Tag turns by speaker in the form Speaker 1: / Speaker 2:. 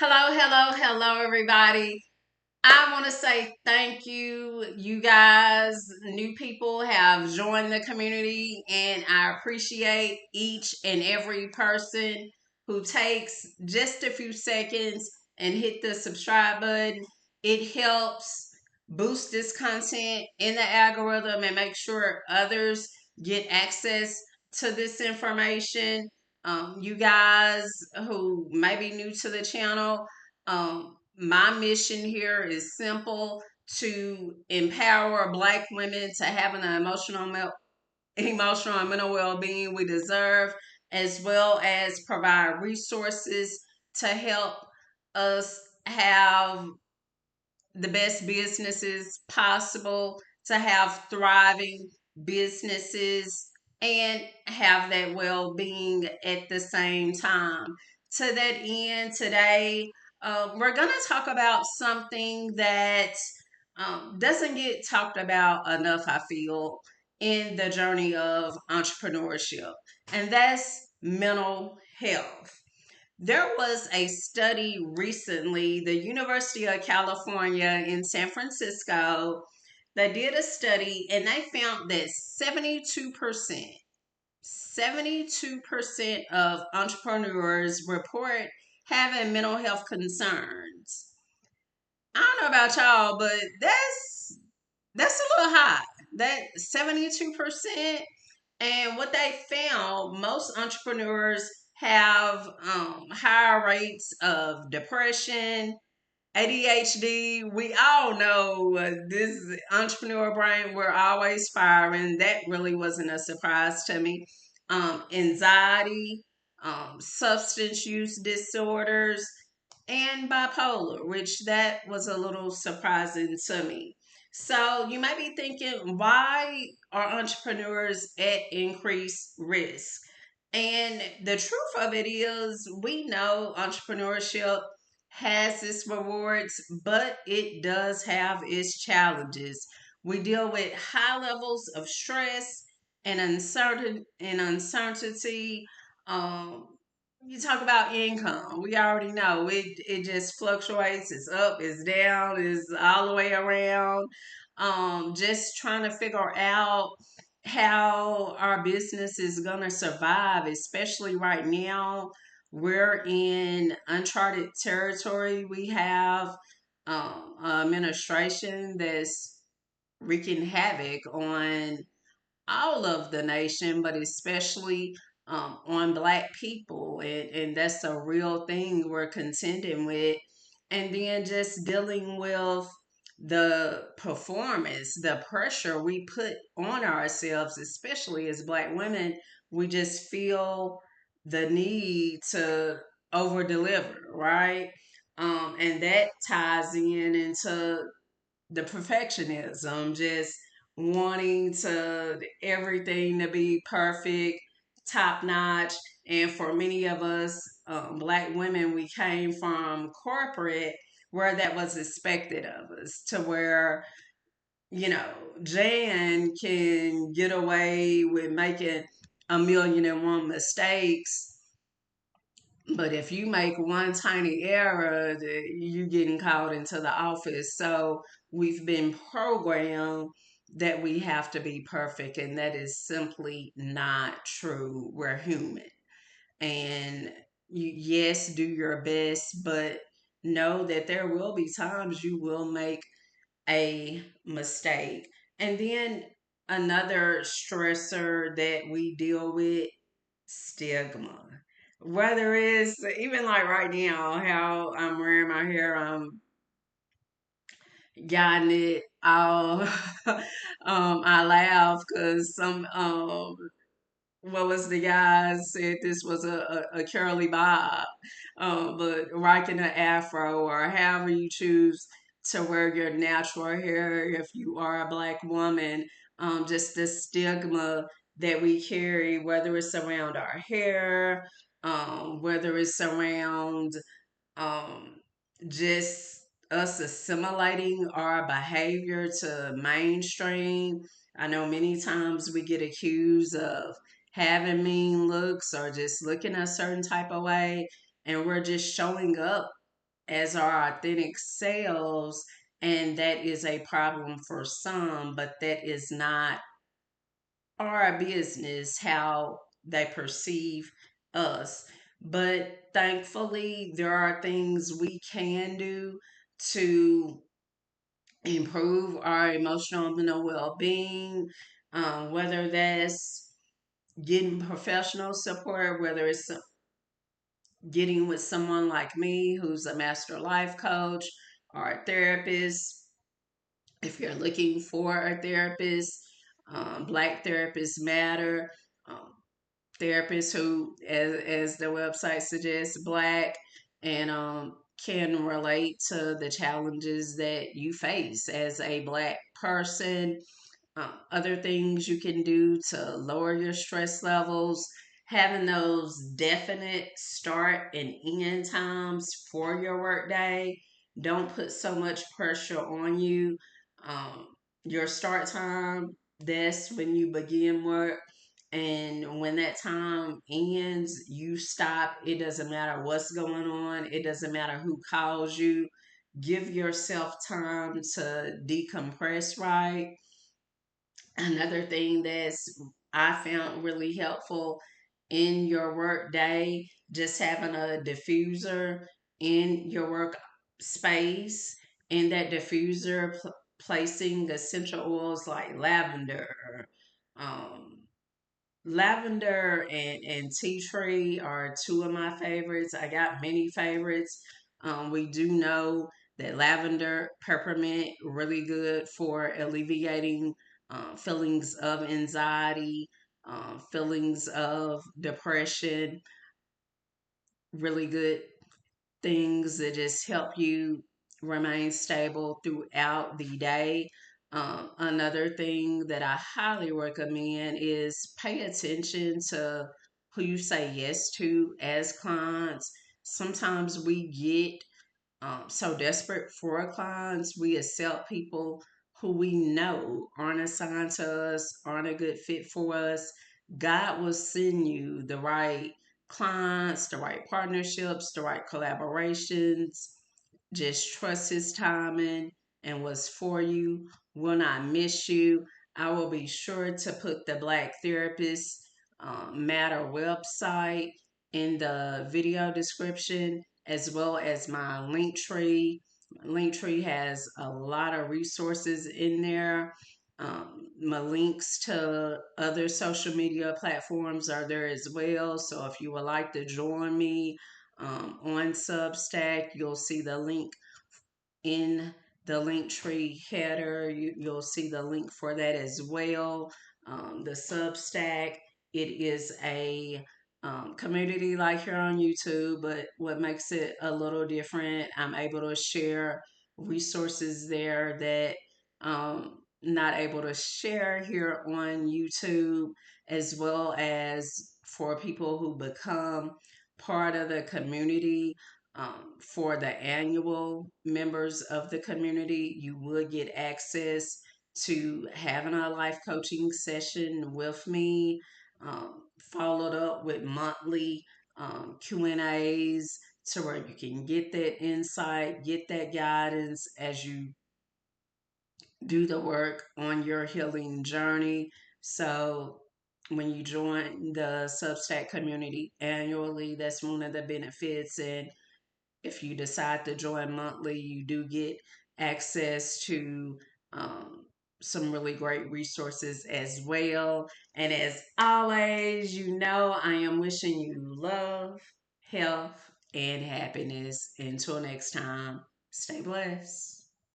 Speaker 1: Hello, everybody. I want to say thank you. You guys, new people have joined the community, and I appreciate each and every person who takes just a few seconds and hit the subscribe button. It helps boost this content in the algorithm and make sure others get access to this information. You guys who may be new to the channel, my mission here is simple: to empower Black women to having the emotional and mental well-being we deserve, as well as provide resources to help us have the best businesses possible, to have thriving businesses and have that well-being at the same time. To that end, today we're going to talk about something that doesn't get talked about enough, I feel, in the journey of entrepreneurship, and that's mental health. There was a study recently, the University of California in San Francisco, that did a study, and they found that 72% of entrepreneurs report having mental health concerns. I don't know about y'all, but that's a little high. That 72%. And what they found, most entrepreneurs have higher rates of depression, ADHD. We all know this entrepreneur brain, we're always firing. That really wasn't a surprise to me. Anxiety, substance use disorders, and bipolar, which that was a little surprising to me. So you might be thinking, why are entrepreneurs at increased risk? And the truth of it is, we know entrepreneurship has its rewards, but it does have its challenges. We deal with high levels of stress and uncertainty. Um, you talk about income. We already know it just fluctuates. It's up, it's down, it's all the way around. Just trying to figure out how our business is gonna survive, especially right now. We're in uncharted territory. We have administration that's wreaking havoc on all of the nation, but especially on Black people. And that's a real thing we're contending with. And then just dealing with the performance, the pressure we put on ourselves, especially as Black women. We just feel the need to over deliver, right? And that ties in into the perfectionism, just wanting to everything to be perfect, top notch. And for many of us, Black women, we came from corporate where that was expected of us, to where Jan can get away with making a million and one mistakes, but if you make one tiny error, you getting called into the office. So we've been programmed that we have to be perfect, and that is simply not true. We're human, and yes, do your best, but know that there will be times you will make a mistake. And then another stressor that we deal with: stigma. Whether it's even like right now, how I'm wearing my hair, I'm gotten it all. I laugh because what was the guy said this was a curly bob, but rocking an afro or however you choose to wear your natural hair if you are a Black woman. Just the stigma that we carry, whether it's around our hair, whether it's around um, just us assimilating our behavior to mainstream. I know many times we get accused of having mean looks or just looking a certain type of way, and we're just showing up as our authentic selves, and that is a problem for some, but that is not our business how they perceive us. But thankfully, there are things we can do to improve our emotional and mental well being, whether that's getting professional support, whether it's getting with someone like me who's a master life coach or a therapist. If you're looking for a therapist, Black Therapists Matter. Um, Therapists who, as the website suggests, Black and can relate to the challenges that you face as a Black person. Other things you can do to lower your stress levels, having those definite start and end times for your workday. Don't put so much pressure on you. Um, your start time, that's when you begin work. And when that time ends, you stop. It doesn't matter what's going on, it doesn't matter who calls you. Give yourself time to decompress, right? Another thing that's I found really helpful in your work day, just having a diffuser in your work space, in that diffuser placing essential oils like um, lavender and tea tree are two of my favorites. I got many favorites. We do know that lavender, peppermint, really good for alleviating feelings of anxiety, feelings of depression, really good things that just help you remain stable throughout the day. Another thing that I highly recommend is pay attention to who you say yes to as clients. Sometimes we get so desperate for our clients, we accept people who we know aren't assigned to us, aren't a good fit for us. God will send you the right clients, the right partnerships, the right collaborations. Just trust his timing, and what's for you will not miss you. I will be sure to put the Black Therapist Matter website in the video description, as well as my link tree. Link tree has a lot of resources in there. My links to other social media platforms are there as well. So if you would like to join me on Substack, you'll see the link in the link tree header. You'll see the link for that as well. The Substack, it is a community like here on YouTube, but what makes it a little different, I'm able to share resources there that not able to share here on YouTube, as well as for people who become part of the community. For the annual members of the community, you would get access to having a life coaching session with me, followed up with monthly Q&As, to where you can get that insight, get that guidance as you do the work on your healing journey. So when you join the Substack community annually, that's one of the benefits. And if you decide to join monthly, you do get access to um, some really great resources as well. And as always, you know, I am wishing you love, health, and happiness. Until next time, stay blessed.